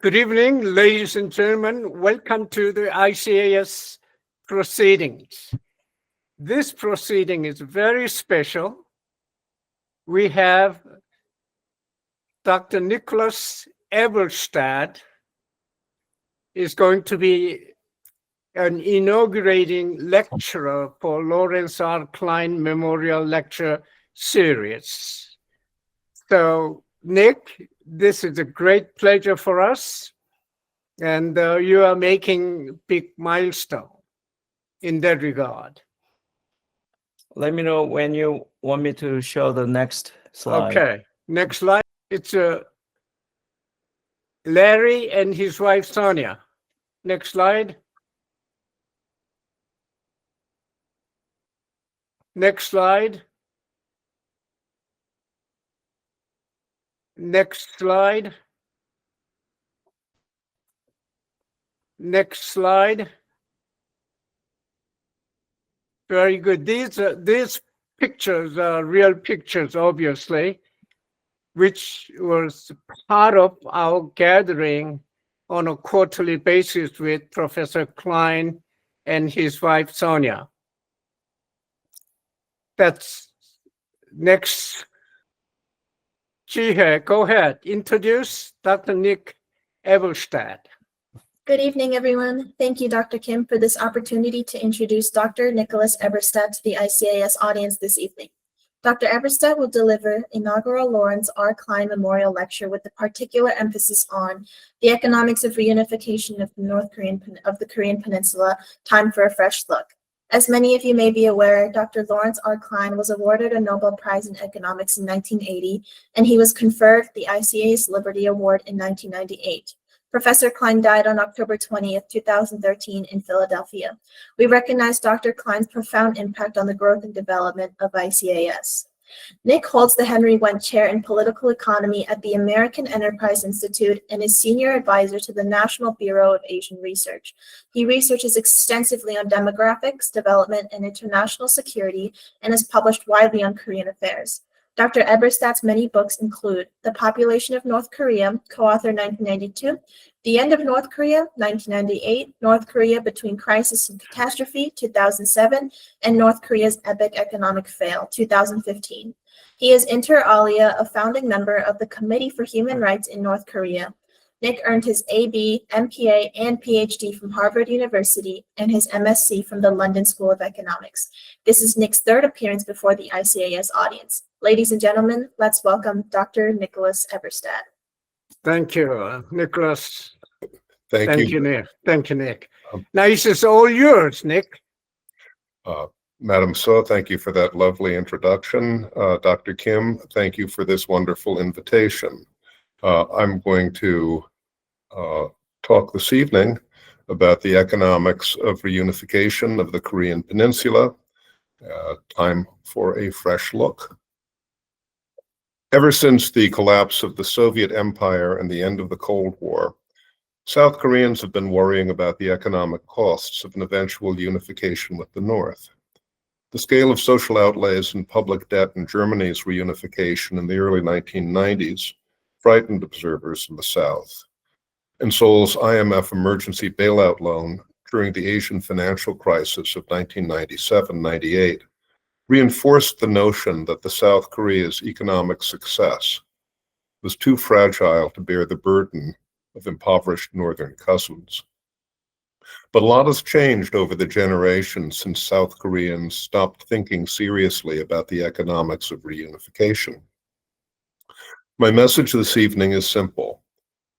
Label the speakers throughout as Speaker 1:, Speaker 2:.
Speaker 1: Good evening, ladies and gentlemen. Welcome to the ICAS proceedings. This proceeding is very special. We have Dr. Nicholas Eberstadt is going to be an inaugurating lecturer for Lawrence R. Klein Memorial Lecture Series. So, Nick, this is a great pleasure for us, and you are making big milestone in that regard.
Speaker 2: Let me know when you want me to show the next slide.
Speaker 1: Okay, next slide. It's Larry and his wife Sonia. Next slide. Next slide. Next slide. Next slide. Very good. These pictures are real pictures, obviously, which was part of our gathering on a quarterly basis with Professor Klein and his wife Sonia. That's next. Jihe, go ahead. Introduce Dr. Nick Eberstadt.
Speaker 3: Good evening, everyone. Thank you, Dr. Kim, for this opportunity to introduce Dr. Nicholas Eberstadt to the ICAS audience this evening. Dr. Eberstadt will deliver inaugural Lawrence R. Klein Memorial Lecture with a particular emphasis on the economics of reunification of the Korean Peninsula, time for a fresh look. As many of you may be aware, Dr. Lawrence R. Klein was awarded a Nobel Prize in Economics in 1980, and he was conferred the ICA's Liberty Award in 1998. Professor Klein died on October 20th, 2013 in Philadelphia. We recognize Dr. Klein's profound impact on the growth and development of ICAS. Nick holds the Henry Wendt Chair in Political Economy at the American Enterprise Institute and is Senior Advisor to the National Bureau of Asian Research. He researches extensively on demographics, development, and international security, and has published widely on Korean affairs. Dr. Eberstadt's many books include The Population of North Korea, co-author 1992, The End of North Korea, 1998, North Korea Between Crisis and Catastrophe, 2007, and North Korea's Epic Economic Fail, 2015. He is inter alia a founding member of the Committee for Human Rights in North Korea. Nick earned his AB, MPA, and PhD from Harvard University and his MSc from the London School of Economics. This is Nick's third appearance before the ICAS audience. Ladies and gentlemen, let's welcome Dr. Nicholas Eberstadt.
Speaker 1: Thank you, Nicholas.
Speaker 4: Thank you.
Speaker 1: Nick. Thank you, Nick. Now this is all yours, Nick.
Speaker 4: Madam So, thank you for that lovely introduction. Dr. Kim, thank you for this wonderful invitation. I'm going to talk this evening about the economics of reunification of the Korean Peninsula. Time for a fresh look. Ever since the collapse of the Soviet Empire and the end of the Cold War, South Koreans have been worrying about the economic costs of an eventual unification with the North. The scale of social outlays and public debt in Germany's reunification in the early 1990s frightened observers in the South. And Seoul's IMF emergency bailout loan during the Asian financial crisis of 1997-98 reinforced the notion that the South Korea's economic success was too fragile to bear the burden of impoverished northern cousins. But a lot has changed over the generations since South Koreans stopped thinking seriously about the economics of reunification. My message this evening is simple.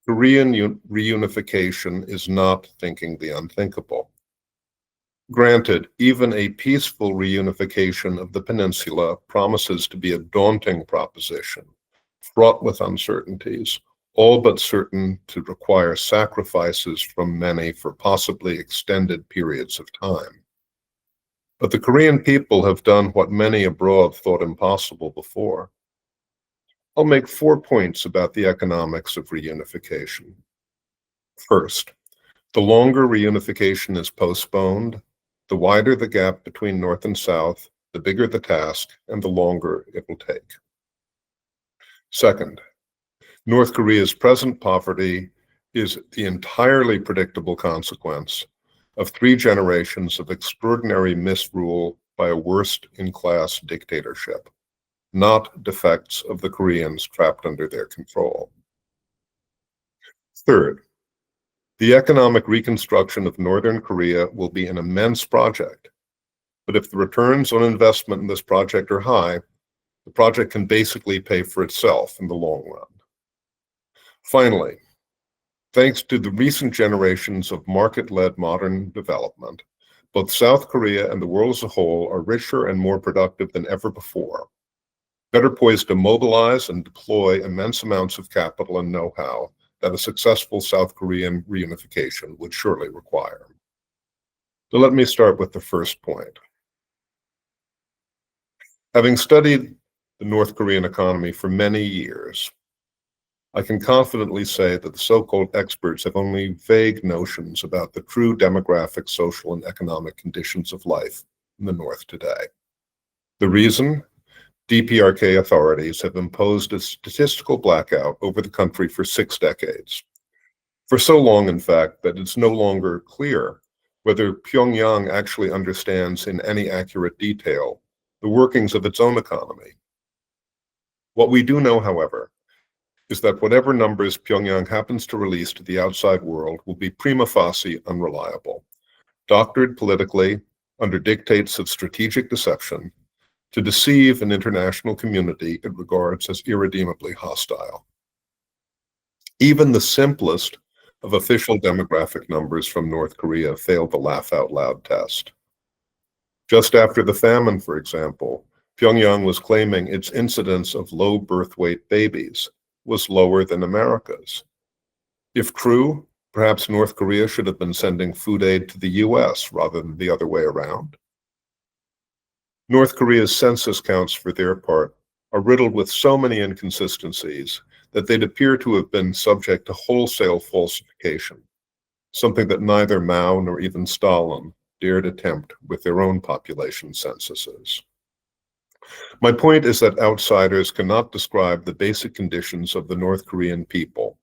Speaker 4: Korean reunification is not thinking the unthinkable. Granted, even a peaceful reunification of the peninsula promises to be a daunting proposition, fraught with uncertainties, all but certain to require sacrifices from many for possibly extended periods of time. But the Korean people have done what many abroad thought impossible before. I'll make 4 points about the economics of reunification. First, the longer reunification is postponed, the wider the gap between North and South, the bigger the task, and the longer it will take. Second, North Korea's present poverty is the entirely predictable consequence of 3 generations of extraordinary misrule by a worst-in-class dictatorship, not defects of the Koreans trapped under their control. Third, the economic reconstruction of Northern Korea will be an immense project, but if the returns on investment in this project are high, the project can basically pay for itself in the long run. Finally, thanks to the recent generations of market-led modern development, both South Korea and the world as a whole are richer and more productive than ever before, better poised to mobilize and deploy immense amounts of capital and know-how that a successful South Korean reunification would surely require. So let me start with the first point. Having studied the North Korean economy for many years, I can confidently say that the so-called experts have only vague notions about the true demographic, social, and economic conditions of life in the North today. The reason? DPRK authorities have imposed a statistical blackout over the country for 6 decades. For so long, in fact, that it's no longer clear whether Pyongyang actually understands in any accurate detail the workings of its own economy. What we do know, however, is that whatever numbers Pyongyang happens to release to the outside world will be prima facie unreliable, doctored politically under dictates of strategic deception to deceive an international community it regards as irredeemably hostile. Even the simplest of official demographic numbers from North Korea failed the laugh-out-loud test. Just after the famine, for example, Pyongyang was claiming its incidence of low birth weight babies was lower than America's. If true, perhaps North Korea should have been sending food aid to the US rather than the other way around. North Korea's census counts, for their part, are riddled with so many inconsistencies that they'd appear to have been subject to wholesale falsification, something that neither Mao nor even Stalin dared attempt with their own population censuses. My point is that outsiders cannot describe the basic conditions of the North Korean people: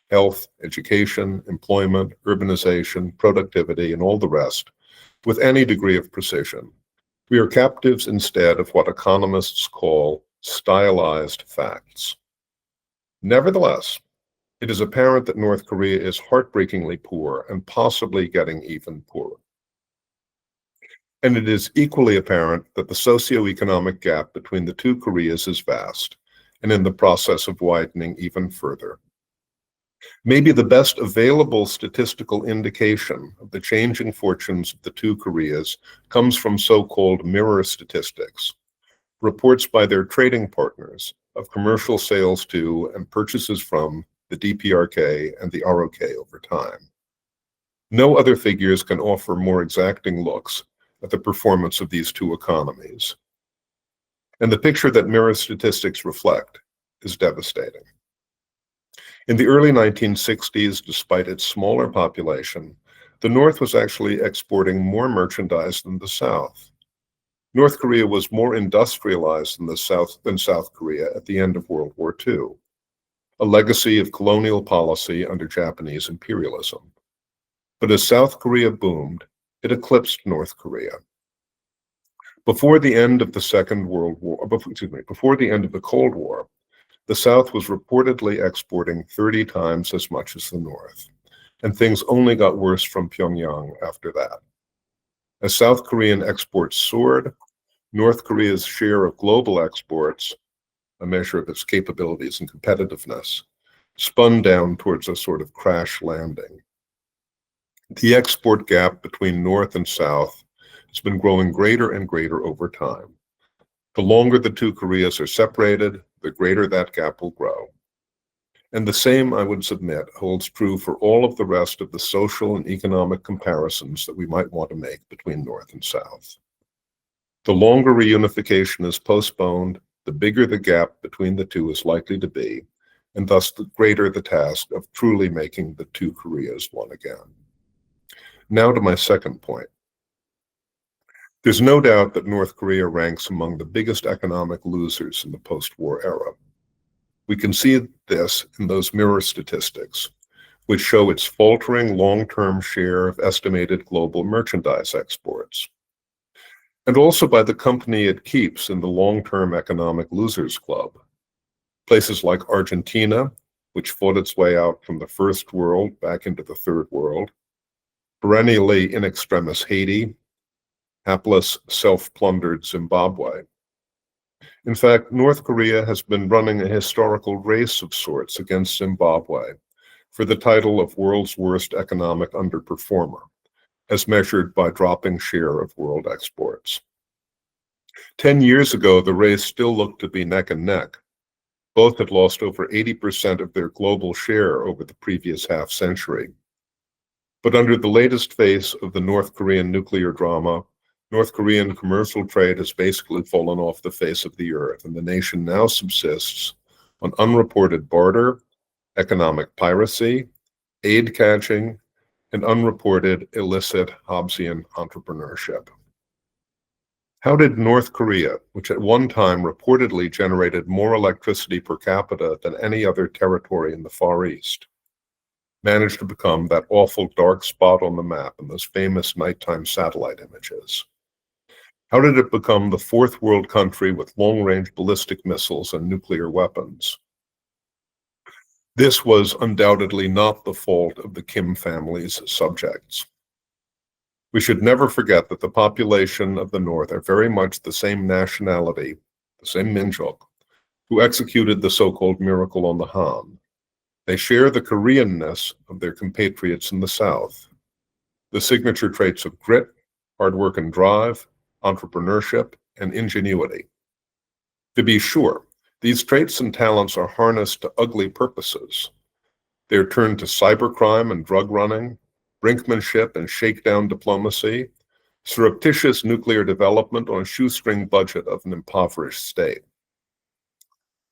Speaker 4: health, education, employment, urbanization, productivity, and all the rest, with any degree of precision. We are captives instead of what economists call stylized facts. Nevertheless, it is apparent that North Korea is heartbreakingly poor and possibly getting even poorer. And it is equally apparent that the socioeconomic gap between the two Koreas is vast and in the process of widening even further. Maybe the best available statistical indication of the changing fortunes of the two Koreas comes from so-called mirror statistics, reports by their trading partners of commercial sales to and purchases from the DPRK and the ROK over time. No other figures can offer more exacting looks at the performance of these two economies. And the picture that mirror statistics reflect is devastating. In the early 1960s, despite its smaller population, the North was actually exporting more merchandise than the South. North Korea was more industrialized than South Korea at the end of World War II, a legacy of colonial policy under Japanese imperialism. But as South Korea boomed, it eclipsed North Korea. Before the end of the before the end of the Cold War, the South was reportedly exporting 30 times as much as the North, and things only got worse from Pyongyang after that. As South Korean exports soared, North Korea's share of global exports, a measure of its capabilities and competitiveness, spun down towards a sort of crash landing. The export gap between North and South has been growing greater and greater over time. The longer the two Koreas are separated, the greater that gap will grow. And the same, I would submit, holds true for all of the rest of the social and economic comparisons that we might want to make between North and South. The longer reunification is postponed, the bigger the gap between the two is likely to be, and thus the greater the task of truly making the two Koreas one again. Now to my second point. There's no doubt that North Korea ranks among the biggest economic losers in the post-war era. We can see this in those mirror statistics, which show its faltering long-term share of estimated global merchandise exports, and also by the company it keeps in the long-term economic losers club. Places like Argentina, which fought its way out from the first world back into the third world, perennially in extremis Haiti, hapless, self-plundered Zimbabwe. In fact, North Korea has been running a historical race of sorts against Zimbabwe for the title of world's worst economic underperformer, as measured by dropping share of world exports. 10 years ago, the race still looked to be neck and neck. Both had lost over 80% of their global share over the previous half-century. But under the latest phase of the North Korean nuclear drama, North Korean commercial trade has basically fallen off the face of the earth, and the nation now subsists on unreported barter, economic piracy, aid catching, and unreported illicit Hobbesian entrepreneurship. How did North Korea, which at one time reportedly generated more electricity per capita than any other territory in the Far East, manage to become that awful dark spot on the map in those famous nighttime satellite images? How did it become the fourth world country with long-range ballistic missiles and nuclear weapons? This was undoubtedly not the fault of the Kim family's subjects. We should never forget that the population of the North are very much the same nationality, the same Minjok, who executed the so-called miracle on the Han. They share the Koreanness of their compatriots in the South, the signature traits of grit, hard work and drive, entrepreneurship, and ingenuity. To be sure, these traits and talents are harnessed to ugly purposes. They are turned to cybercrime and drug running, brinkmanship and shakedown diplomacy, surreptitious nuclear development on a shoestring budget of an impoverished state.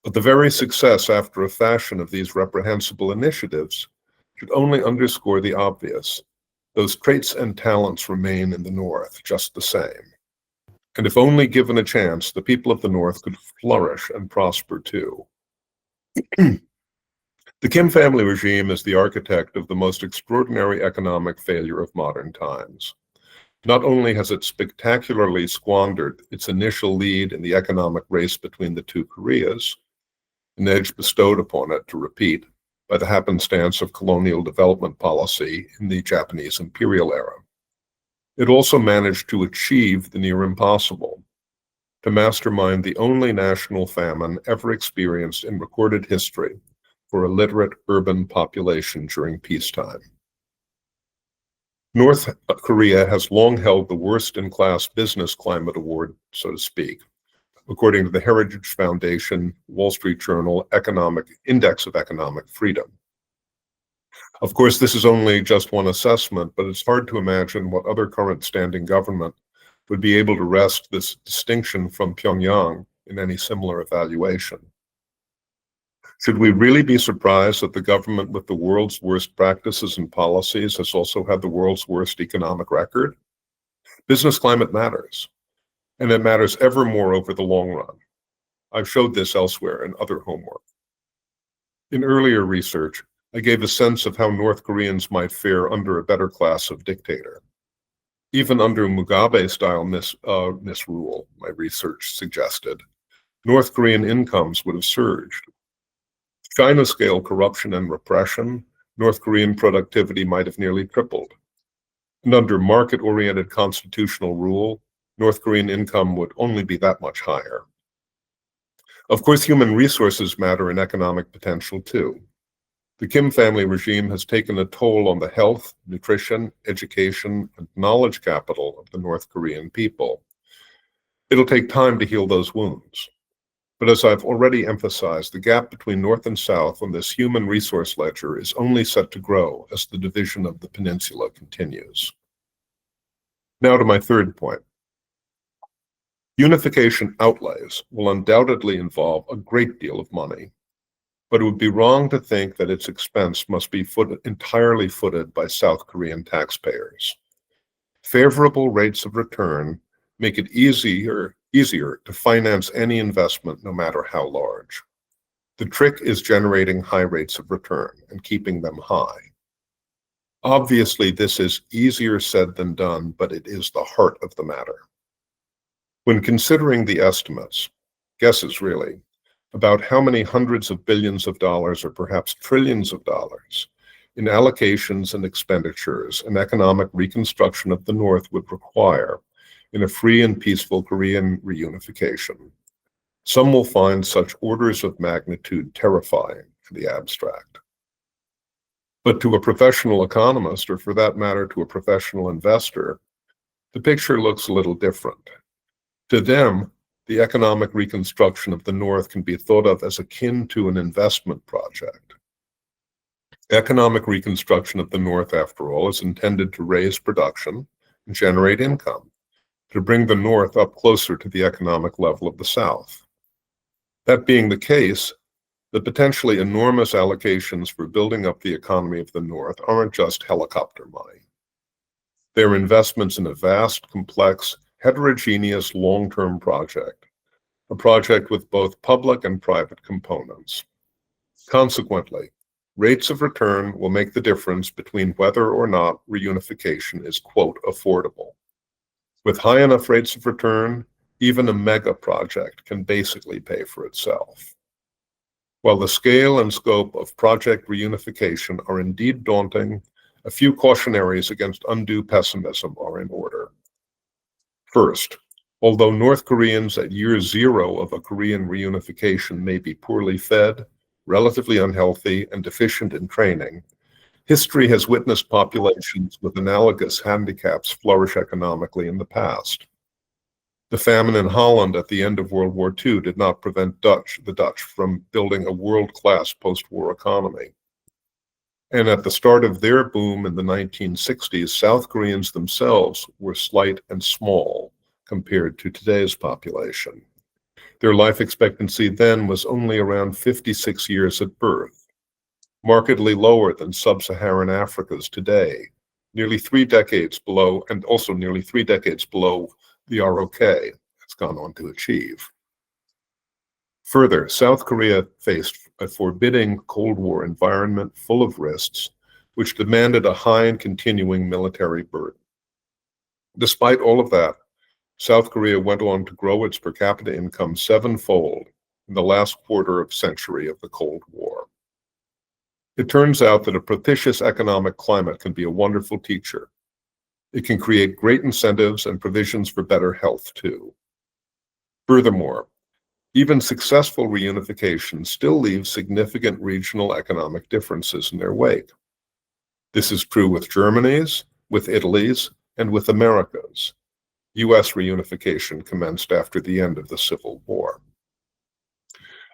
Speaker 4: But the very success after a fashion of these reprehensible initiatives should only underscore the obvious. Those traits and talents remain in the North just the same. And if only given a chance, the people of the North could flourish and prosper too. The Kim family regime is the architect of the most extraordinary economic failure of modern times. Not only has it spectacularly squandered its initial lead in the economic race between the two Koreas, an edge bestowed upon it, to repeat, by the happenstance of colonial development policy in the Japanese imperial era. It also managed to achieve the near impossible, to mastermind the only national famine ever experienced in recorded history for a literate urban population during peacetime. North Korea has long held the worst-in-class business climate award, so to speak, according to the Heritage Foundation Wall Street Journal Index of Economic Freedom. Of course, this is only just one assessment, but it's hard to imagine what other current standing government would be able to wrest this distinction from Pyongyang in any similar evaluation. Should we really be surprised that the government with the world's worst practices and policies has also had the world's worst economic record? Business climate matters, and it matters ever more over the long run. I've showed this elsewhere in other homework. In earlier research, I gave a sense of how North Koreans might fare under a better class of dictator. Even under Mugabe-style misrule, my research suggested, North Korean incomes would have surged. China-scale corruption and repression, North Korean productivity might have nearly tripled. And under market-oriented constitutional rule, North Korean income would only be that much higher. Of course, human resources matter in economic potential too. The Kim family regime has taken a toll on the health, nutrition, education, and knowledge capital of the North Korean people. It'll take time to heal those wounds. But as I've already emphasized, the gap between North and South on this human resource ledger is only set to grow as the division of the peninsula continues. Now to my third point. Unification outlays will undoubtedly involve a great deal of money, but it would be wrong to think that its expense must be entirely footed by South Korean taxpayers. Favorable rates of return make it easier to finance any investment, no matter how large. The trick is generating high rates of return and keeping them high. Obviously, this is easier said than done, but it is the heart of the matter. When considering the estimates, guesses really, about how many hundreds of billions of dollars or perhaps trillions of dollars in allocations and expenditures and economic reconstruction of the North would require in a free and peaceful Korean reunification, some will find such orders of magnitude terrifying in the abstract. But to a professional economist, or for that matter, to a professional investor, the picture looks a little different. To them, the economic reconstruction of the North can be thought of as akin to an investment project. Economic reconstruction of the North, after all, is intended to raise production and generate income, to bring the North up closer to the economic level of the South. That being the case, the potentially enormous allocations for building up the economy of the North aren't just helicopter money. They're investments in a vast, complex, heterogeneous long-term project, a project with both public and private components. Consequently, rates of return will make the difference between whether or not reunification is, quote, affordable. With high enough rates of return, even a mega project can basically pay for itself. While the scale and scope of project reunification are indeed daunting, a few cautionaries against undue pessimism are in order. First, although North Koreans at year zero of a Korean reunification may be poorly fed, relatively unhealthy, and deficient in training, history has witnessed populations with analogous handicaps flourish economically in the past. The famine in Holland at the end of World War II did not prevent the Dutch from building a world-class post-war economy. And at the start of their boom in the 1960s, South Koreans themselves were slight and small compared to today's population. Their life expectancy then was only around 56 years at birth, markedly lower than sub-Saharan Africa's today, nearly 3 decades below, and also nearly 3 decades below the ROK has gone on to achieve. Further, South Korea faced a forbidding Cold War environment full of risks, which demanded a high and continuing military burden. Despite all of that, South Korea went on to grow its per capita income 7-fold in the last quarter of century of the Cold War. It turns out that a propitious economic climate can be a wonderful teacher. It can create great incentives and provisions for better health, too. Furthermore, even successful reunification still leaves significant regional economic differences in their wake. This is true with Germany's, with Italy's, and with America's. U.S. reunification commenced after the end of the Civil War.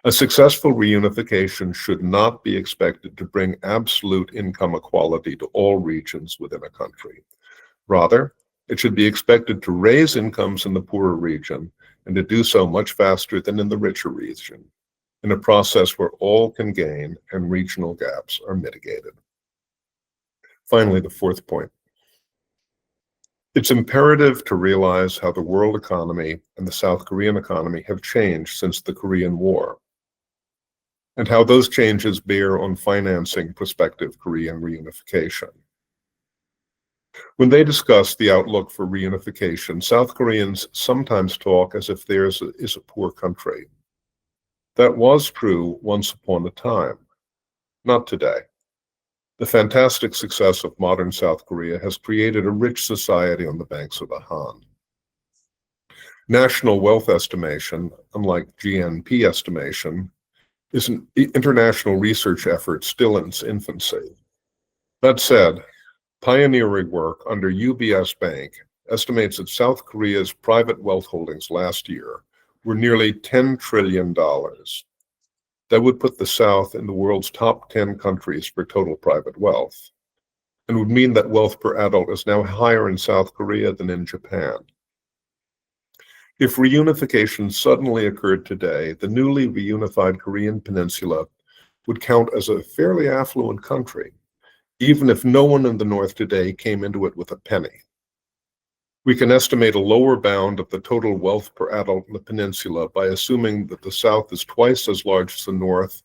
Speaker 4: A successful reunification should not be expected to bring absolute income equality to all regions within a country. Rather, it should be expected to raise incomes in the poorer region and to do so much faster than in the richer region, in a process where all can gain and regional gaps are mitigated. Finally, the fourth point. It's imperative to realize how the world economy and the South Korean economy have changed since the Korean War, and how those changes bear on financing prospective Korean reunification. When they discuss the outlook for reunification, South Koreans sometimes talk as if theirs is a poor country. That was true once upon a time, not today. The fantastic success of modern South Korea has created a rich society on the banks of the Han. National wealth estimation, unlike GNP estimation, is an international research effort still in its infancy. That said, pioneering work under UBS Bank estimates that South Korea's private wealth holdings last year were nearly $10 trillion. That would put the South in the world's top 10 countries for total private wealth, and would mean that wealth per adult is now higher in South Korea than in Japan. If reunification suddenly occurred today, the newly reunified Korean peninsula would count as a fairly affluent country, even if no one in the North today came into it with a penny. We can estimate a lower bound of the total wealth per adult in the peninsula by assuming that the South is twice as large as the North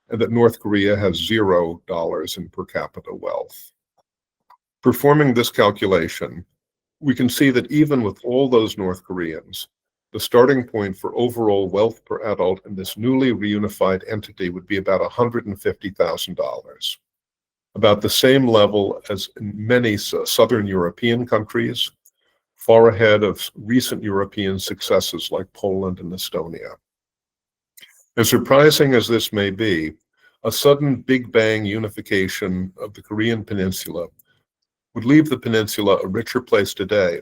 Speaker 4: and that North Korea has $0 in per capita wealth. Performing this calculation, we can see that even with all those North Koreans, the starting point for overall wealth per adult in this newly reunified entity would be about $150,000, about the same level as in many Southern European countries, far ahead of recent European successes like Poland and Estonia. As surprising as this may be, a sudden Big Bang unification of the Korean peninsula would leave the peninsula a richer place today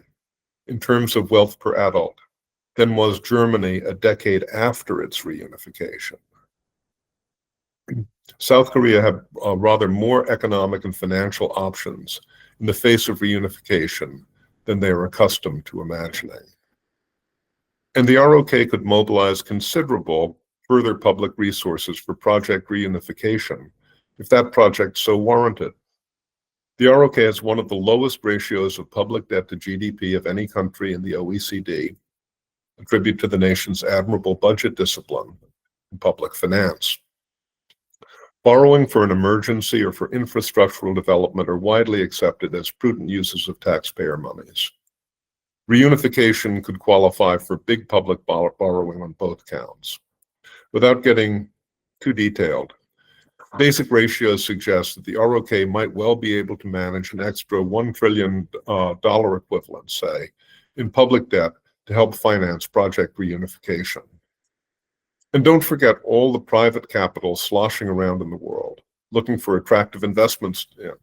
Speaker 4: in terms of wealth per adult than was Germany a decade after its reunification. South Korea had rather more economic and financial options in the face of reunification than they are accustomed to imagining. And the ROK could mobilize considerable further public resources for project reunification if that project so warranted. The ROK has one of the lowest ratios of public debt to GDP of any country in the OECD, a tribute to the nation's admirable budget discipline and public finance. Borrowing for an emergency or for infrastructural development are widely accepted as prudent uses of taxpayer monies. Reunification could qualify for big public borrowing on both counts. Without getting too detailed, basic ratios suggest that the ROK might well be able to manage an extra $1 trillion equivalent, say, in public debt to help finance project reunification. And don't forget all the private capital sloshing around in the world, looking for attractive investments to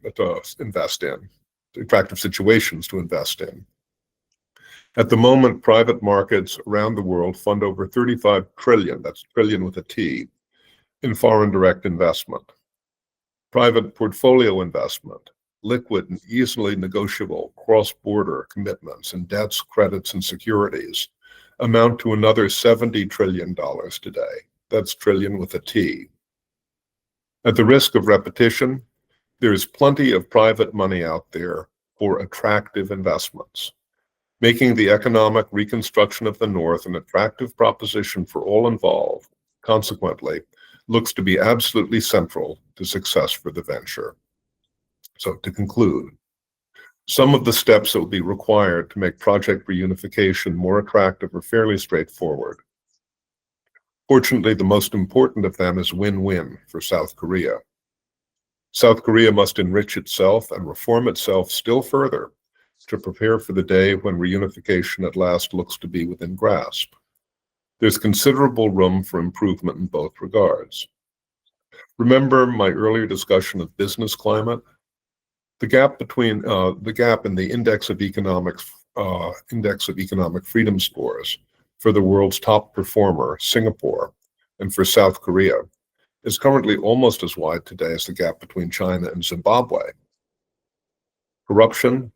Speaker 4: invest in, attractive situations to invest in. At the moment, private markets around the world fund over 35 trillion, that's trillion with a T, in foreign direct investment. Private portfolio investment, liquid and easily negotiable cross-border commitments in debts, credits, and securities amount to another $70 trillion today. That's trillion with a T. At the risk of repetition, there is plenty of private money out there for attractive investments, making the economic reconstruction of the North an attractive proposition for all involved. Consequently, looks to be absolutely central to success for the venture. So to conclude, some of the steps that will be required to make project reunification more attractive are fairly straightforward. Fortunately, the most important of them is win-win for South Korea. South Korea must enrich itself and reform itself still further to prepare for the day when reunification at last looks to be within grasp. There's considerable room for improvement in both regards. Remember my earlier discussion of business climate? The gap between the gap in the index of economic freedom scores for the world's top performer, Singapore, and for South Korea is currently almost as wide today as the gap between China and Zimbabwe. Corruption,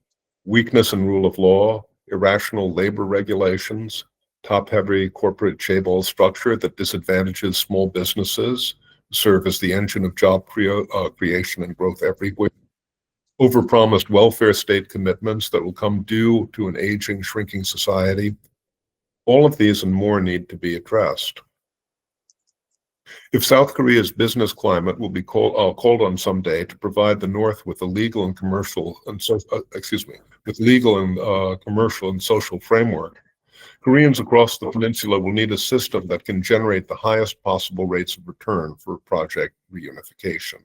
Speaker 4: weakness in rule of law, irrational labor regulations, top-heavy corporate chaebol structure that disadvantages small businesses, serve as the engine of job creation and growth everywhere. Overpromised welfare state commitments that will come due to an aging, shrinking society. All of these and more need to be addressed. If South Korea's business climate will be called on someday to provide the North with a legal and commercial and commercial and social framework, Koreans across the peninsula will need a system that can generate the highest possible rates of return for project reunification.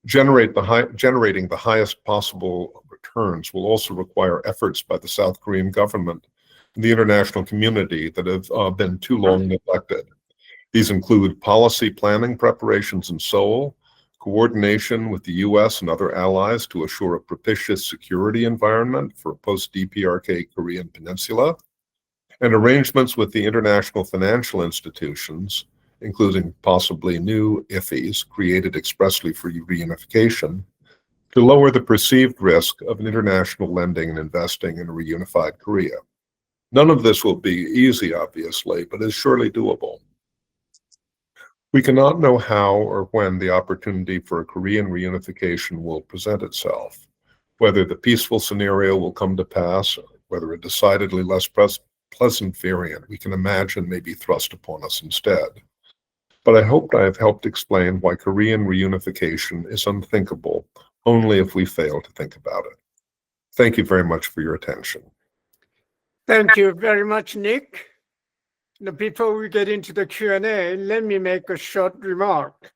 Speaker 4: Generating the highest possible returns will also require efforts by the South Korean government and the international community that have been too long neglected. These include policy planning preparations in Seoul, coordination with the US and other allies to assure a propitious security environment for post-DPRK Korean peninsula, and arrangements with the international financial institutions, including possibly new IFIs created expressly for reunification, to lower the perceived risk of an international lending and investing in a reunified Korea. None of this will be easy, obviously, but is surely doable. We cannot know how or when the opportunity for a Korean reunification will present itself, whether the peaceful scenario will come to pass, or whether a decidedly less pleasant variant we can imagine may be thrust upon us instead. But I hope I have helped explain why Korean reunification is unthinkable only if we fail to think about it. Thank you very much for your attention.
Speaker 1: Thank you very much, Nick. Now, before we get into the Q&A, let me make a short remark.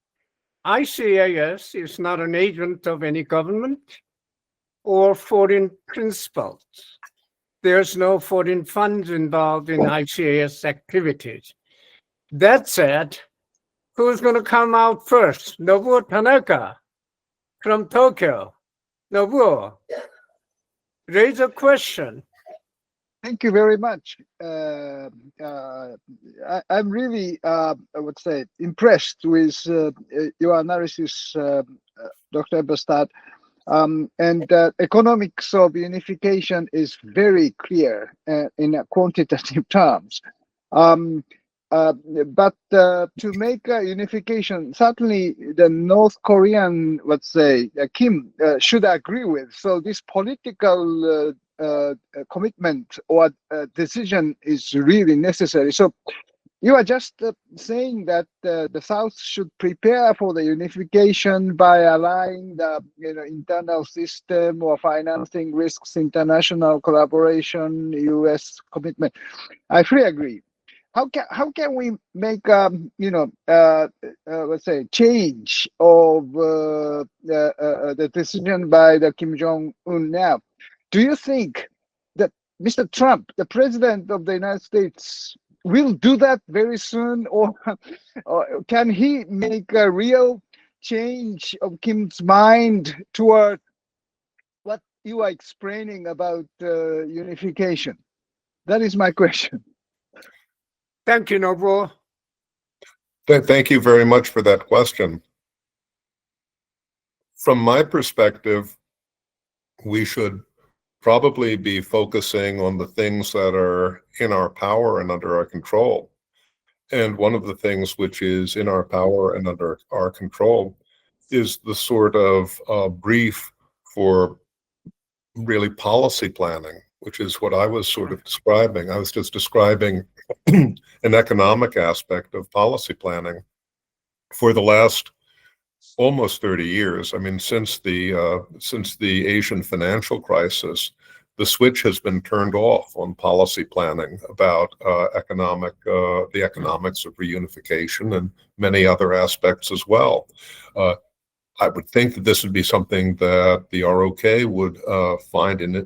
Speaker 1: ICAS is not an agent of any government or foreign principals. There's no foreign funds involved in ICAS activities. That said, who's going to come out first? Nobuo Tanaka from Tokyo. Nobuo, raise a question.
Speaker 5: Thank you very much. I'm really, I would say, impressed with your analysis, Dr. Eberstadt. And economics of unification is very clear in quantitative terms. But to make a unification, certainly the North Korean, let's say, Kim should agree with. So this political commitment or decision is really necessary. So you are just saying that the South should prepare for the unification by allowing the internal system or financing risks, international collaboration, U.S. commitment. I fully agree. How can we make let's say change of the decision by the Kim Jong-un now? Do you think that Mr. Trump, the president of the United States, will do that very soon, or can he make a real change of Kim's mind toward what you are explaining about unification? That is my question.
Speaker 1: Thank you, Nobuo.
Speaker 4: Thank you very much for that question. From my perspective, we should probably be focusing on the things that are in our power and under our control. And one of the things which is in our power and under our control is the sort of brief for really policy planning, which is what I was sort of describing. I was just describing an economic aspect of policy planning. For the last almost 30 years, I mean, since the Asian financial crisis, the switch has been turned off on policy planning about the economics of reunification and many other aspects as well. I would think that this would be something that the ROK would find in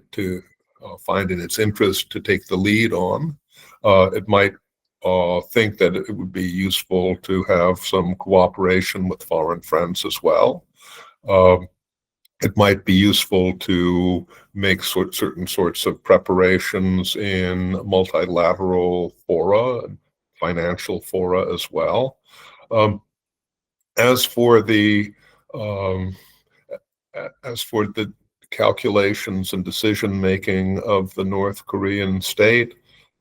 Speaker 4: its interest to take the lead on. It might think that it would be useful to have some cooperation with foreign friends as well. It might be useful to make certain sorts of preparations in multilateral fora, financial fora as well. As for the calculations and decision making of the North Korean state,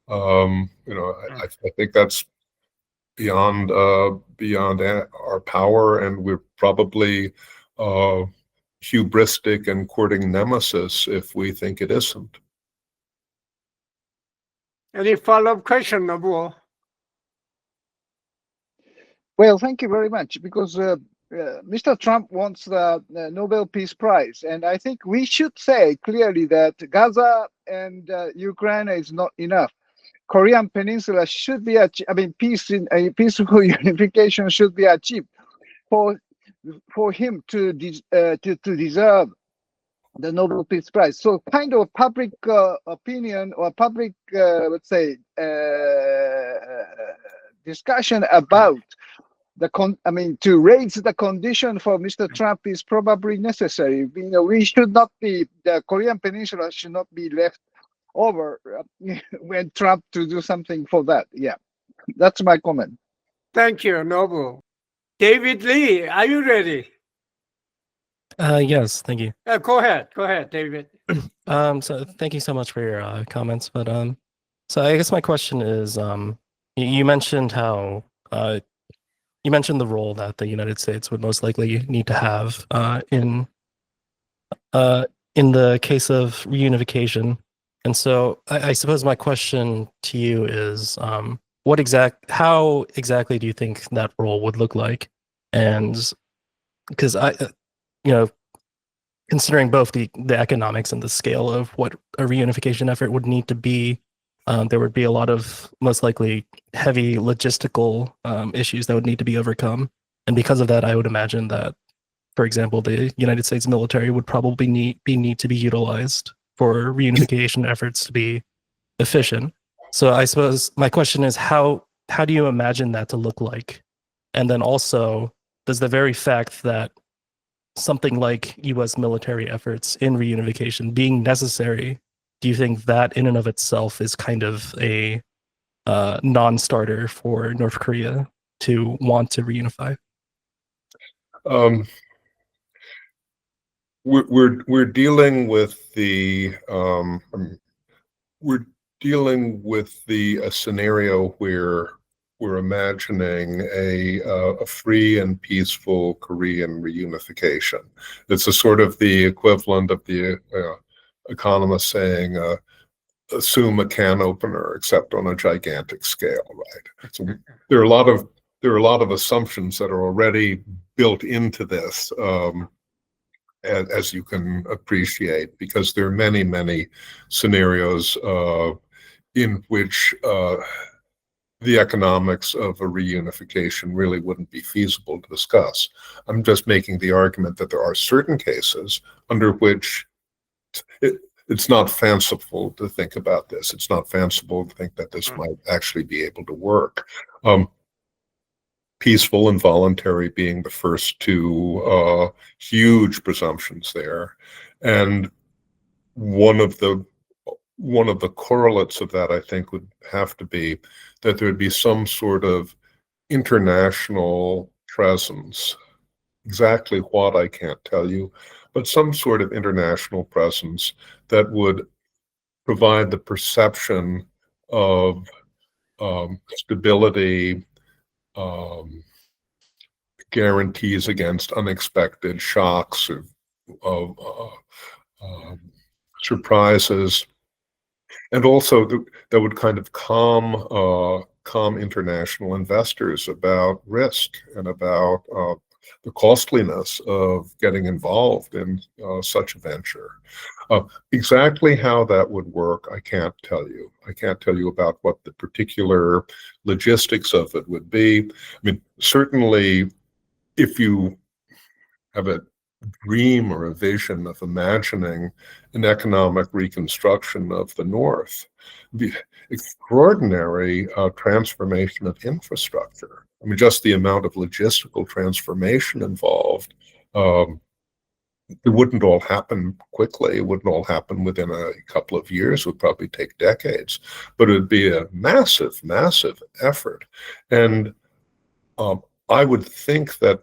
Speaker 4: I think that's beyond our power, and we're probably hubristic and courting nemesis if we think it isn't.
Speaker 1: Any follow-up question, Nobuo?
Speaker 5: Well, thank you very much, because Mr. Trump wants the Nobel Peace Prize, and I think we should say clearly that Gaza and Ukraine is not enough. Korean Peninsula should be peaceful unification should be achieved for him to deserve the Nobel Peace Prize. So kind of public opinion or public, let's say, discussion about to raise the condition for Mr. Trump is probably necessary. We should not be, the Korean Peninsula should not be left over when Trump to do something for that. Yeah, that's my comment.
Speaker 1: Thank you, Nobuo. David Lee, are you ready?
Speaker 6: Yes, thank you.
Speaker 1: Go ahead, David.
Speaker 6: So thank you so much for your comments. But so I guess my question is, you mentioned how you mentioned the role that the United States would most likely need to have in the case of reunification. And so I suppose my question to you is, how exactly do you think that role would look like? And because considering both the economics and the scale of what a reunification effort would need to be, there would be a lot of most likely heavy logistical issues that would need to be overcome. And because of that, I would imagine that, for example, the United States military would probably need to be utilized for reunification efforts to be efficient. So I suppose my question is, how do you imagine that to look like? And then also, does the very fact that something like U.S. military efforts in reunification being necessary, do you think that in and of itself is kind of a non-starter for North Korea to want to reunify?
Speaker 4: We're dealing with the a scenario where we're imagining a free and peaceful Korean reunification. It's a sort of the equivalent of the economist saying, assume a can opener, except on a gigantic scale, right? So there are a lot of assumptions that are already built into this, as you can appreciate, because there are many scenarios in which the economics of a reunification really wouldn't be feasible to discuss. I'm just making the argument that there are certain cases under which it's not fanciful to think about this. It's not fanciful to think that this might actually be able to work. Peaceful and voluntary being the first two huge presumptions there. And one of the correlates of that, I think, would have to be that there would be some sort of international presence. Exactly what, I can't tell you, but some sort of international presence that would provide the perception of stability, guarantees against unexpected shocks of surprises, and also that would kind of calm international investors about risk and about the costliness of getting involved in such a venture. Exactly how that would work, I can't tell you. I can't tell you about what the particular logistics of it would be. I mean, certainly, if you have a dream or a vision of imagining an economic reconstruction of the North, the extraordinary transformation of infrastructure. I mean, just the amount of logistical transformation involved. It wouldn't all happen quickly. It wouldn't all happen within a couple of years. It would probably take decades, but it would be a massive effort. And I would think that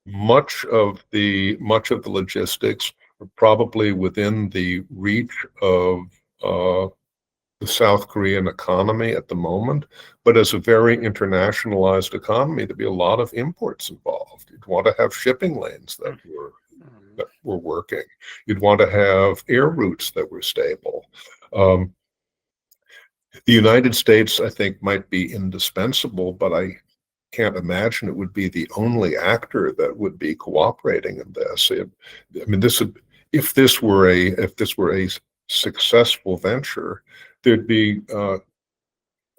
Speaker 4: much of the logistics are probably within the reach of the South Korean economy at the moment, but as a very internationalized economy, there'd be a lot of imports involved. You'd want to have shipping lanes that were working. You'd want to have air routes that were stable. The United States, I think, might be indispensable, but I can't imagine it would be the only actor that would be cooperating in this. If this were a successful venture, there'd be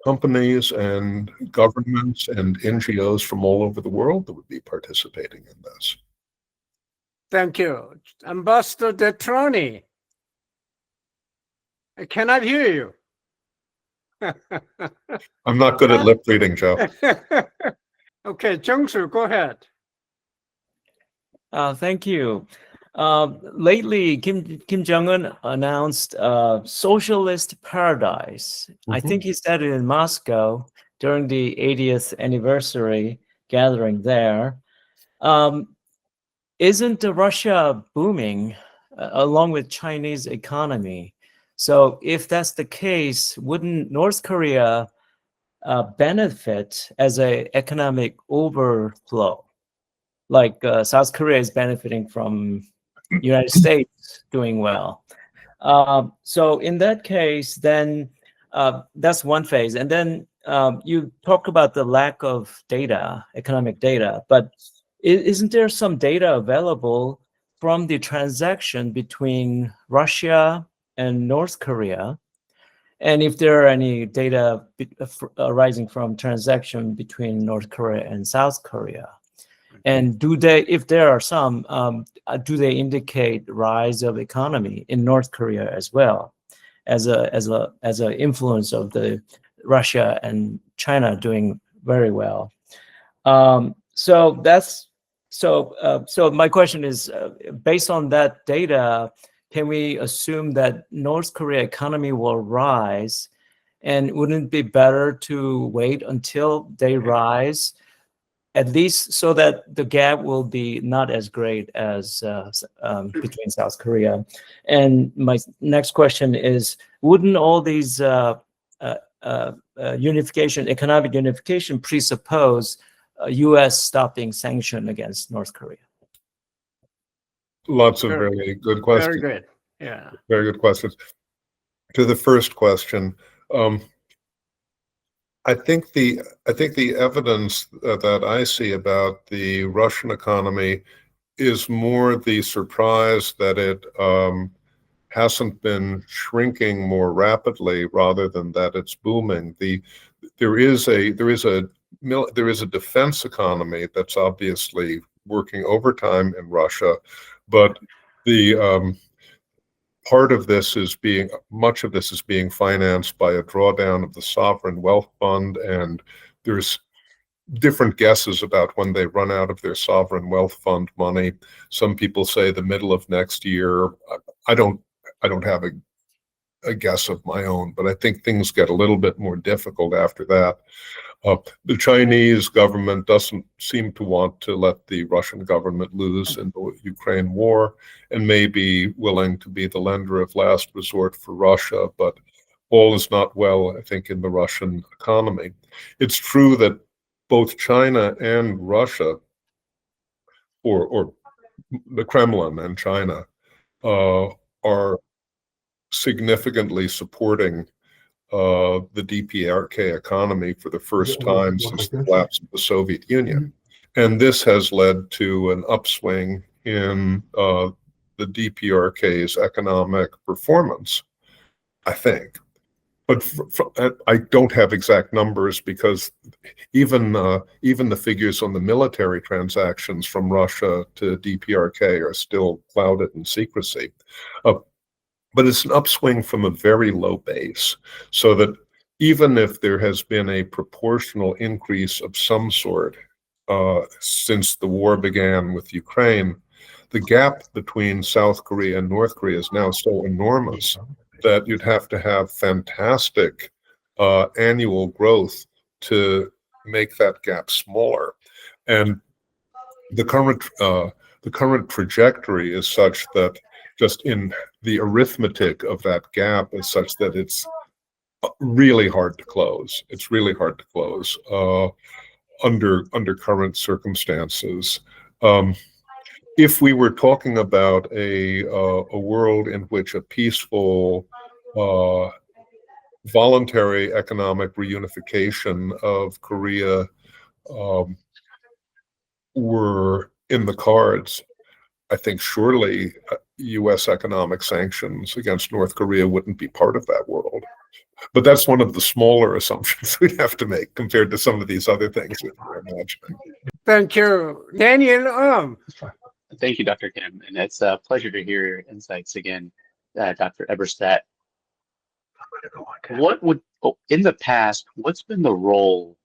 Speaker 4: companies and governments and NGOs from all over the world that would be participating in this.
Speaker 1: Thank you. Ambassador Detroni, I cannot hear you.
Speaker 4: I'm not good at lip reading, Joe.
Speaker 1: Okay, Jung-soo, go ahead.
Speaker 2: Thank you. Lately, Kim Jong-un announced a socialist paradise. I think he said it in Moscow during the 80th anniversary gathering there. Isn't Russia booming along with Chinese economy? So if that's the case, wouldn't North Korea benefit as an economic overflow? Like South Korea is benefiting from United States doing well. So in that case, then that's one phase. And then you talk about the lack of data, economic data, but isn't there some data available from the transaction between Russia and North Korea, and if there are any data arising from transaction between North Korea and South Korea, and do they, if there are some, do they indicate rise of economy in North Korea as well, as a influence of the Russia and China doing very well? So my question is, based on that data, can we assume that North Korea economy will rise? And wouldn't it be better to wait until they rise, at least so that the gap will be not as great as between South Korea? And my next question is, wouldn't all these economic unification presuppose U.S. stopping sanction against North Korea?
Speaker 4: Lots of
Speaker 1: Very-
Speaker 4: really good questions.
Speaker 1: Very good. Yeah.
Speaker 4: Very good questions. To the first question, I think the evidence that I see about the Russian economy is more the surprise that it hasn't been shrinking more rapidly rather than that it's booming. There is a defense economy that's obviously working overtime in Russia, but the much of this is being financed by a drawdown of the sovereign wealth fund, and there's different guesses about when they run out of their sovereign wealth fund money. Some people say the middle of next year. I don't have a guess of my own, but I think things get a little bit more difficult after that. The Chinese government doesn't seem to want to let the Russian government lose in the Ukraine war, and may be willing to be the lender of last resort for Russia, but all is not well, I think, in the Russian economy. It's true that both China and Russia, or the Kremlin and China, are significantly supporting the DPRK economy for the first time since the collapse of the Soviet Union. And this has led to an upswing in the DPRK's economic performance, I think. But I don't have exact numbers, because even the figures on the military transactions from Russia to DPRK are still clouded in secrecy. But it's an upswing from a very low base, so that even if there has been a proportional increase of some sort since the war began with Ukraine, the gap between South Korea and North Korea is now so enormous that you'd have to have fantastic annual growth to make that gap smaller. And the current trajectory is such that, just in the arithmetic of that gap, is such that it's really hard to close. It's really hard to close under current circumstances. If we were talking about a world in which a peaceful, voluntary economic reunification of Korea were in the cards, I think surely U.S. economic sanctions against North Korea wouldn't be part of that world. But that's one of the smaller assumptions we'd have to make compared to some of these other things that we're imagining.
Speaker 1: Thank you. Daniel,
Speaker 7: Thank you, Dr. Kim. And it's a pleasure to hear your insights again, Dr. Eberstadt. In the past, what's been the role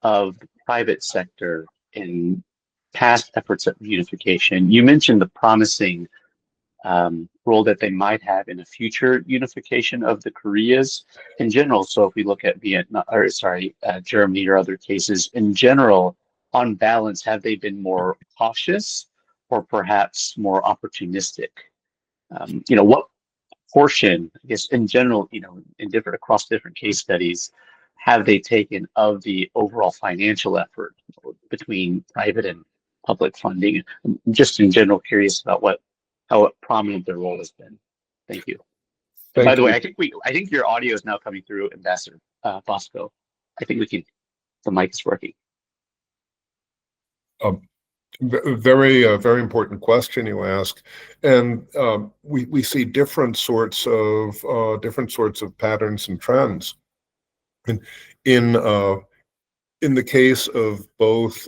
Speaker 7: of the private sector in past efforts at unification? You mentioned the promising role that they might have in a future unification of the Koreas in general. So if we look at Germany or other cases in general, on balance, have they been more cautious or perhaps more opportunistic? What portion, I guess, in general, across different case studies, have they taken of the overall financial effort between private and public funding? I'm just in general curious about how prominent their role has been. Thank you. By the way, I think your audio is now coming through, Ambassador Bosco. I think the mic is working.
Speaker 4: Very important question you ask, and we see different sorts of patterns and trends. And in the case of both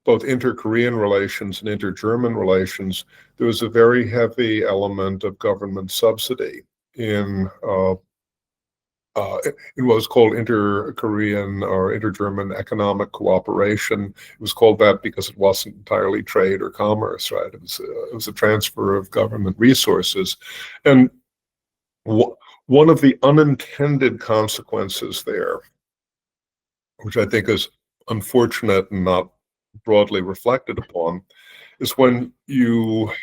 Speaker 4: inter-Korean relations and inter-German relations, there was a very heavy element of government subsidy in what was called inter-Korean or inter-German economic cooperation. It was called that because it wasn't entirely trade or commerce, right? It was a transfer of government resources. And one of the unintended consequences there, which I think is unfortunate and not broadly reflected upon, is when you're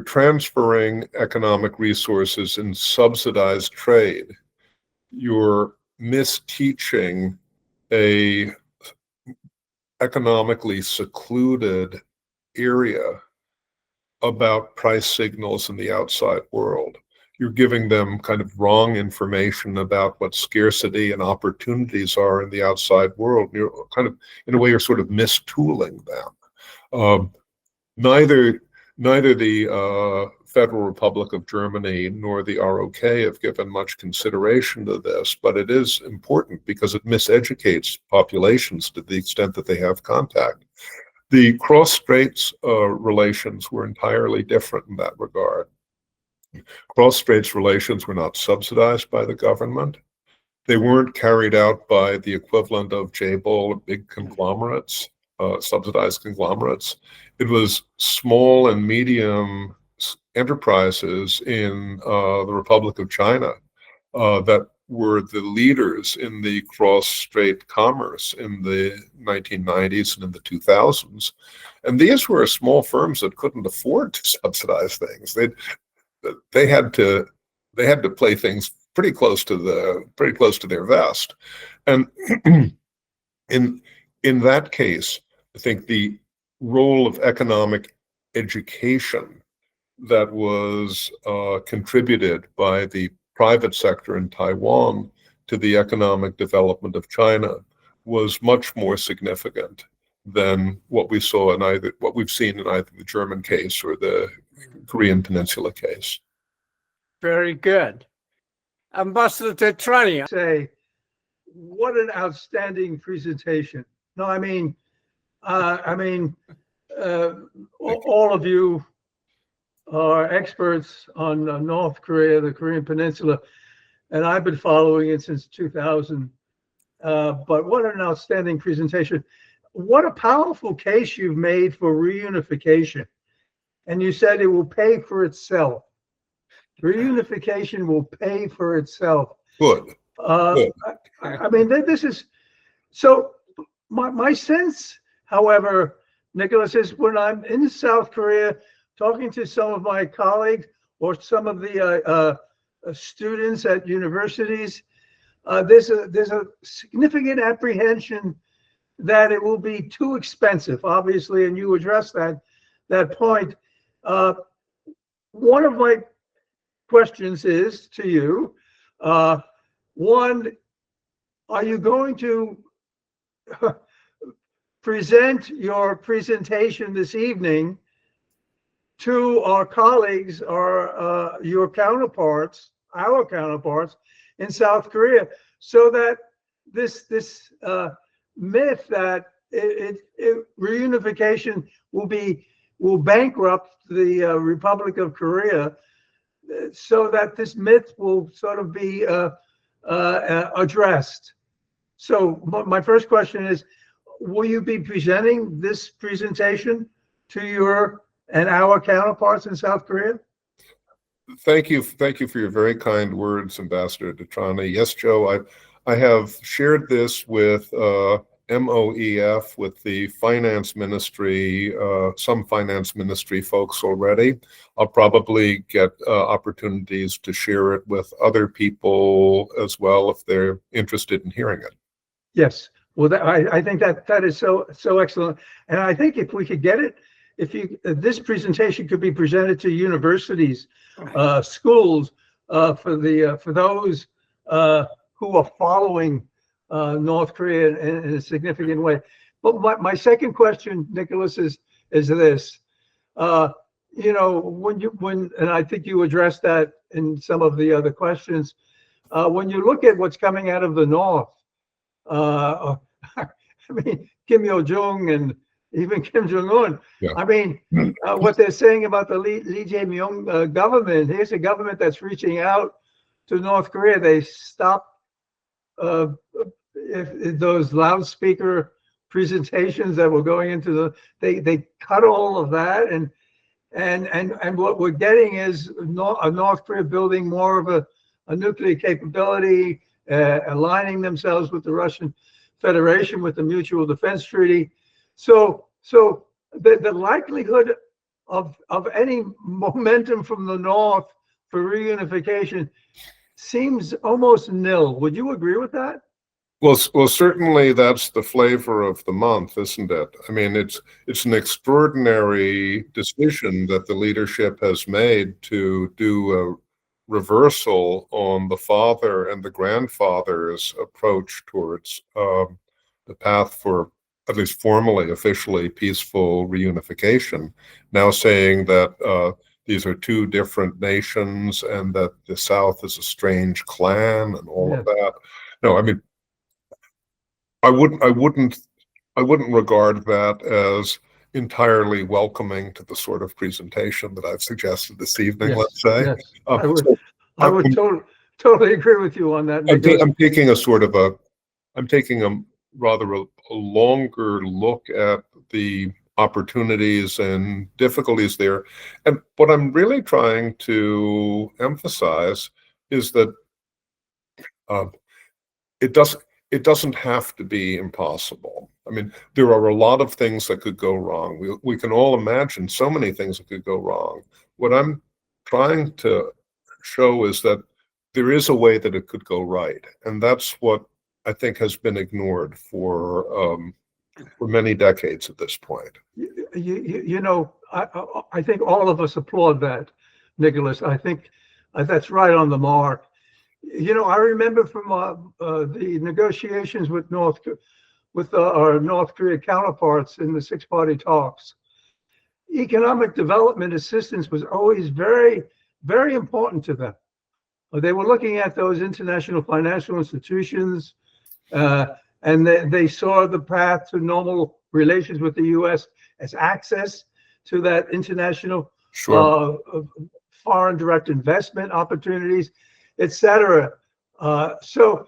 Speaker 4: transferring economic resources in subsidized trade, you're misteaching a economically secluded area about price signals in the outside world. You're giving them kind of wrong information about what scarcity and opportunities are in the outside world. You're kind of, in a way, you're sort of mistooling them. Neither the Federal Republic of Germany nor the ROK have given much consideration to this, but it is important because it miseducates populations to the extent that they have contact. The cross-straits relations were entirely different in that regard. Cross-straits relations were not subsidized by the government. They weren't carried out by the equivalent of J-Bull, big conglomerates, subsidized conglomerates. It was small and medium enterprises in the Republic of China that were the leaders in the cross-strait commerce in the 1990s and in the 2000s. And these were small firms that couldn't afford to subsidize things. They had to play things pretty close to their vest. And in that case, I think the role of economic education that was contributed by the private sector in Taiwan to the economic development of China was much more significant than what we've seen in either the German case or the Korean Peninsula case.
Speaker 1: Very good. Ambassador Tetrani. Say, what an outstanding presentation. No, I mean, all of you are experts on North Korea, the Korean Peninsula, and I've been following it since 2000. But what an outstanding presentation. What a powerful case you've made for reunification. And you said it will pay for itself. Reunification will pay for itself.
Speaker 4: Good. Good.
Speaker 1: I mean, this is, so my sense, however, Nicholas, is when I'm in South Korea talking to some of my colleagues or some of the students at universities, there's a significant apprehension that it will be too expensive, obviously, and you addressed that point. One of my questions is to you, one, are you going to present your presentation this evening to our colleagues or your counterparts, our counterparts in South Korea, so that this myth that reunification will bankrupt the Republic of Korea, so that this myth will sort of be addressed. So my first question is, will you be presenting this presentation to your and our counterparts in South Korea?
Speaker 4: Thank you for your very kind words, Ambassador Tetrani. Yes, Joe, I have shared this with MOEF, with the finance ministry, some finance ministry folks already. I'll probably get opportunities to share it with other people as well if they're interested in hearing it.
Speaker 1: Yes. Well, I think that is so excellent, and I think if we could get it, this presentation could be presented to universities, schools, for those who are following North Korea in a significant way.
Speaker 8: But my second question, Nicholas, is this. And I think you addressed that in some of the other questions. When you look at what's coming out of the North, I mean, Kim Yo-jong and even Kim Jong-un,
Speaker 4: Yeah.
Speaker 8: I mean, what they're saying about the Lee Jae-myung government, here's a government that's reaching out to North Korea. They stopped if those loudspeaker presentations that were going into they cut all of that, and what we're getting is North Korea building more of a nuclear capability, aligning themselves with the Russian Federation with the Mutual Defense Treaty. So the likelihood of any momentum from the North for reunification seems almost nil. Would you agree with that?
Speaker 4: Well, certainly that's the flavor of the month, isn't it? I mean, it's an extraordinary decision that the leadership has made to do a reversal on the father and the grandfather's approach towards the path for, at least formally, officially peaceful reunification. Now saying that these are two different nations and that the South is a strange clan and all of that. No, I mean, I wouldn't regard that as entirely welcoming to the sort of presentation that I've suggested this evening.
Speaker 8: Yes,
Speaker 4: let's say.
Speaker 8: yes. I would totally agree with you on that.
Speaker 4: I'm taking a sort of I'm taking a rather a longer look at the opportunities and difficulties there, and what I'm really trying to emphasize is that it doesn't have to be impossible. I mean, there are a lot of things that could go wrong. We can all imagine so many things that could go wrong. What I'm trying to show is that there is a way that it could go right. And that's what I think has been ignored for many decades at this point.
Speaker 8: I think all of us applaud that, Nicholas. I think that's right on the mark. I remember from the negotiations with our North Korea counterparts in the six-party talks, economic development assistance was always very, very important to them. They were looking at those international financial institutions, and they saw the path to normal relations with the U.S. as access to that international foreign direct investment opportunities, etc. So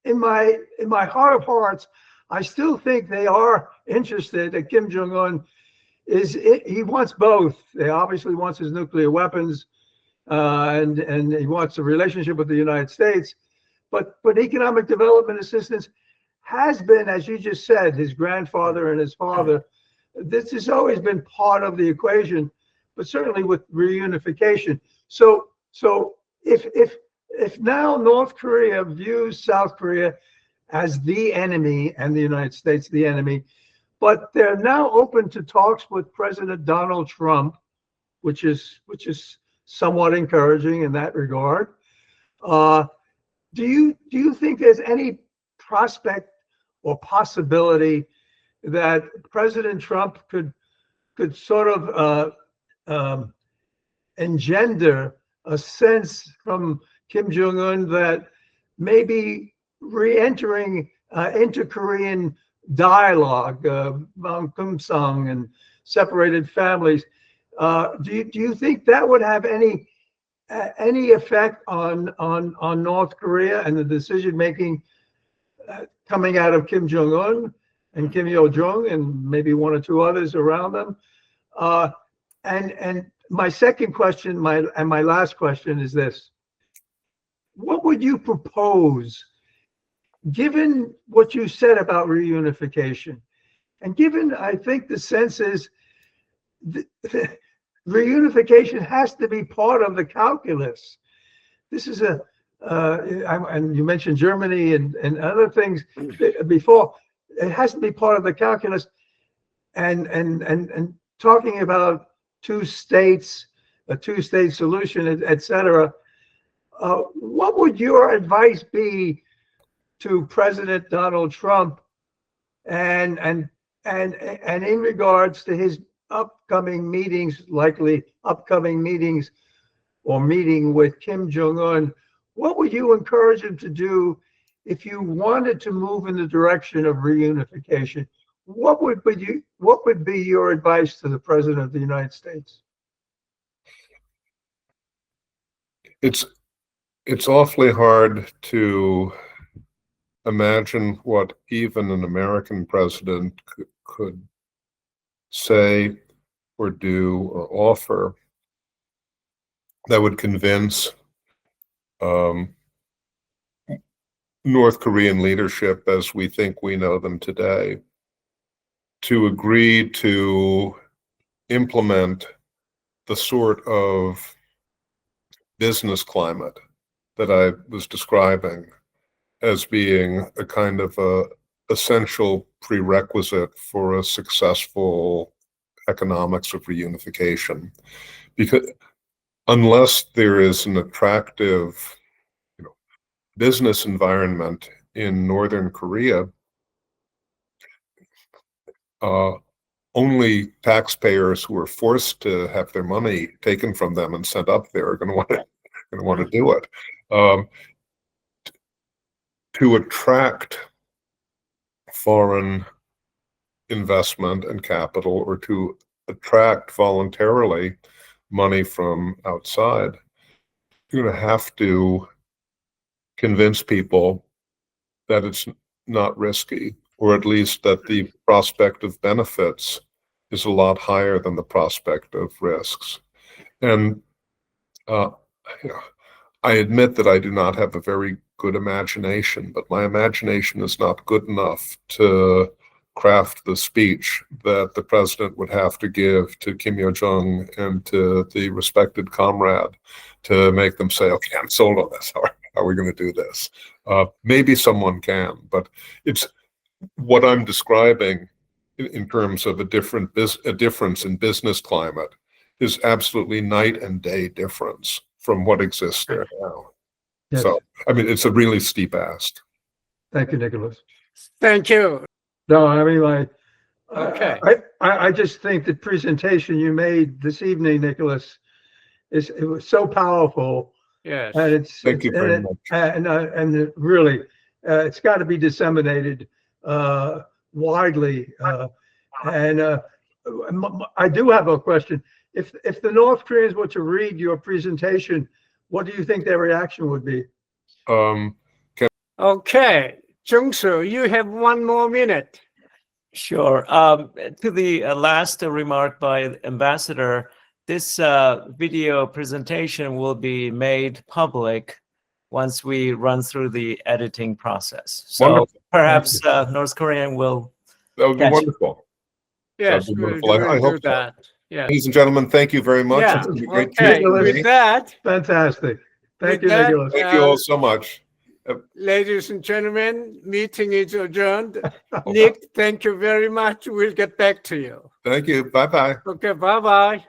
Speaker 8: in my heart of hearts, I still think they are interested. That Kim Jong-un he wants both. He obviously wants his nuclear weapons, and he wants a relationship with the United States. But economic development assistance has been, as you just said, his grandfather and his father. This has always been part of the equation, but certainly with reunification. So if now North Korea views South Korea as the enemy and the United States the enemy, but they're now open to talks with President Donald Trump, which is somewhat encouraging in that regard. Do you think there's any prospect or possibility that President Trump could sort of engender a sense from Kim Jong-un that maybe re-entering inter-Korean dialogue, Kumsang and separated families, do you think that would have any effect on North Korea and the decision making coming out of Kim Jong-un and Kim Yo-jong and maybe one or two others around them? And my second question, my last question is this: what would you propose, given what you said about reunification, and given I think the sense is reunification has to be part of the calculus. This is and you mentioned Germany and other things before. It has to be part of the calculus, and talking about two states, a two-state solution, etc. What would your advice be to President Donald Trump and in regards to his upcoming meetings, likely upcoming meetings or meeting with Kim Jong-un, what would you encourage him to do if you wanted to move in the direction of reunification? What would be your advice to the President of the United States?
Speaker 4: It's awfully hard to imagine what even an American president could say or do or offer that would convince North Korean leadership, as we think we know them today, to agree to implement the sort of business climate that I was describing as being a kind of a essential prerequisite for a successful economics of reunification. Because unless there is an attractive, business environment in Northern Korea, only taxpayers who are forced to have their money taken from them and sent up there are going to want to do it. To attract foreign investment and capital, or to attract voluntarily money from outside, you're going to have to convince people that it's not risky, or at least that the prospect of benefits is a lot higher than the prospect of risks. And I admit that I do not have a very good imagination, but my imagination is not good enough to craft the speech that the president would have to give to Kim Yo-jong and to the respected comrade to make them say, okay, I'm sold on this. How are we going to do this? Maybe someone can, but it's what I'm describing in terms of a difference in business climate is absolutely night and day difference from what exists there now.
Speaker 8: Yes.
Speaker 4: So, I mean, it's a really steep ask.
Speaker 8: Thank you, Nicholas.
Speaker 1: Thank you.
Speaker 8: No, I mean,
Speaker 1: Okay.
Speaker 8: I just think the presentation you made this evening, Nicholas, it was so powerful,
Speaker 1: Yes.
Speaker 8: and
Speaker 4: Thank you very much.
Speaker 8: and really, it's got to be disseminated widely. And I do have a question. If the North Koreans were to read your presentation, what do you think their reaction would be?
Speaker 1: Okay. Jung-soo, you have 1 more minute.
Speaker 2: Sure. To the last remark by Ambassador, this video presentation will be made public once we run through the editing process. So
Speaker 4: Wonderful.
Speaker 2: perhaps North Korean will
Speaker 4: That would be
Speaker 2: catch it.
Speaker 4: wonderful.
Speaker 1: Yes,
Speaker 4: That'd be
Speaker 1: we'll,
Speaker 4: wonderful. I
Speaker 1: we'll do
Speaker 4: hope so.
Speaker 1: that. Yes.
Speaker 4: Ladies and gentlemen, thank you very much.
Speaker 1: Yeah.
Speaker 4: It's been great
Speaker 1: Okay.
Speaker 4: to meet
Speaker 1: With
Speaker 4: you.
Speaker 1: that,
Speaker 8: Fantastic. Thank you,
Speaker 1: With that,
Speaker 8: Nicholas.
Speaker 4: Thank you all so much.
Speaker 1: ladies and gentlemen, meeting is adjourned. Nick, thank you very much. We'll get back to you.
Speaker 4: Thank you. Bye-bye.
Speaker 1: Okay. Bye-bye.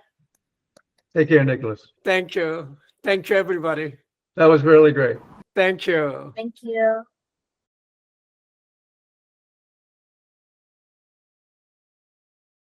Speaker 8: Take care, Nicholas.
Speaker 1: Thank you. Thank you, everybody.
Speaker 8: That was really great.
Speaker 1: Thank you.
Speaker 3: Thank you.